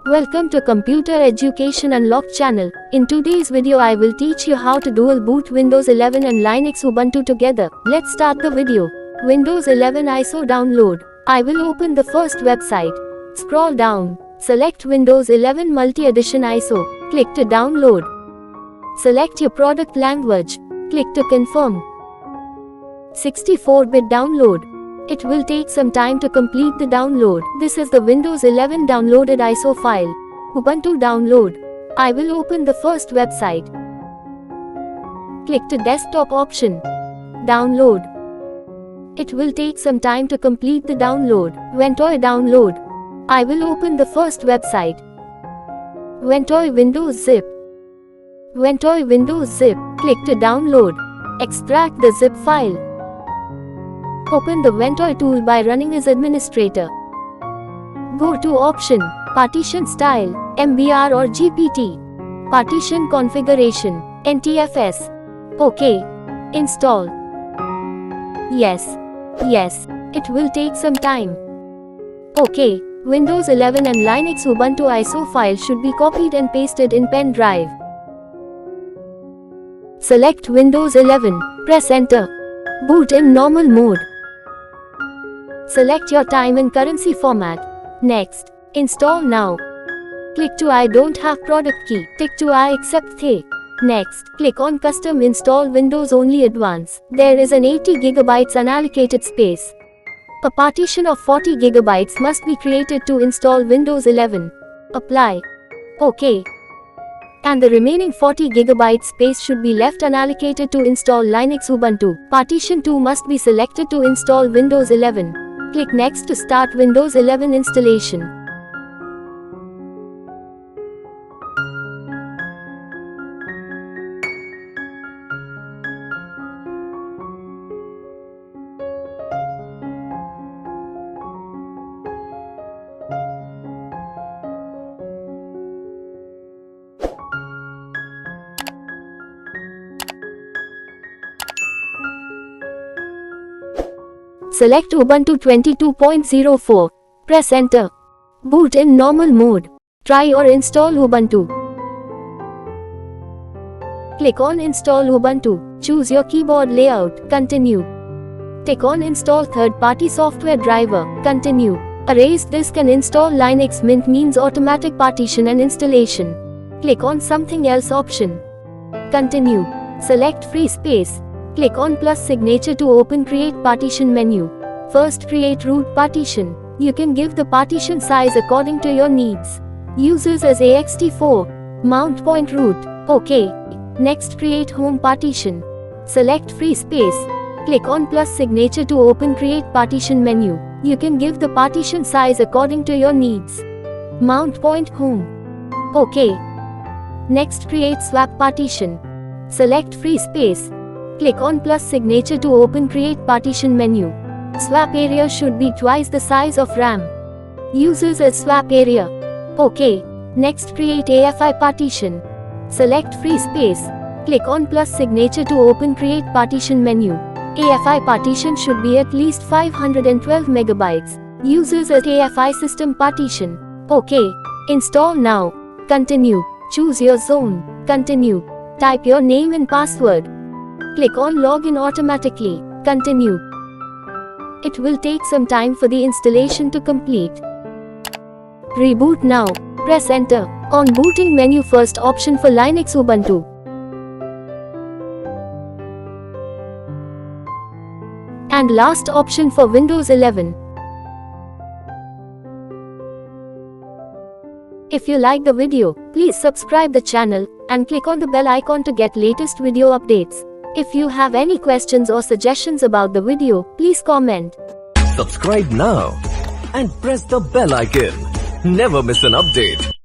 Welcome to Computer Education Unlocked channel. In today's video I will teach you how to dual boot Windows 11 and Linux Ubuntu together. Let's start the video. Windows 11 ISO download. I will open the first website. Scroll down. Select Windows 11 Multi-Edition ISO. Click to download. Select your product language. Click to confirm. 64-bit download. It will take some time to complete the download. This is the Windows 11 downloaded ISO file. Ubuntu download. I will open the first website. Click to desktop option. Download. It will take some time to complete the download. Ventoy download. I will open the first website. Ventoy Windows zip. Ventoy Windows zip. Click to download. Extract the zip file. Open the Ventoy tool by running as administrator. Go to option, partition style, MBR or GPT. Partition configuration, NTFS. OK. Install. Yes. Yes. It will take some time. OK. Windows 11 and Linux Ubuntu ISO file should be copied and pasted in pen drive. Select Windows 11. Press enter. Boot in normal mode. Select your time and currency format. Next. Install now. Click to I don't have product key. Tick to I accept the. Next. Click on custom install Windows only advanced. There is an 80 GB unallocated space. A partition of 40 GB must be created to install Windows 11. Apply. OK. And the remaining 40 GB space should be left unallocated to install Linux Ubuntu. Partition 2 must be selected to install Windows 11. Click Next to start Windows 11 installation. Select Ubuntu 20.04. Press enter. Boot in normal mode. Try or install Ubuntu. Click on Install Ubuntu. Choose your keyboard layout. Continue. Tick on Install third-party software driver. Continue. Erase disk and install Linux Mint means automatic partition and installation. Click on Something Else option. Continue. Select Free Space. Click on plus signature to open Create Partition menu. First create root partition. You can give the partition size according to your needs. Uses as ext4. Mount point root. OK. Next create home partition. Select free space. Click on plus signature to open Create Partition menu. You can give the partition size according to your needs. Mount point home. OK. Next create swap partition. Select free space. Click on plus signature to open Create Partition menu. Swap area should be twice the size of RAM. Uses as swap area. OK. Next create AFI partition. Select free space. Click on plus signature to open Create Partition menu. AFI partition should be at least 512 MB. Uses as AFI system partition. OK. Install now. Continue. Choose your zone. Continue. Type your name and password. Click on Login automatically. Continue. It will take some time for the installation to complete. Reboot now. Press enter. On booting menu first option for Linux Ubuntu. And last option for Windows 11. If you like the video, please subscribe the channel and click on the bell icon to get latest video updates. If you have any questions or suggestions about the video, please comment. Subscribe now and press the bell icon. Never miss an update.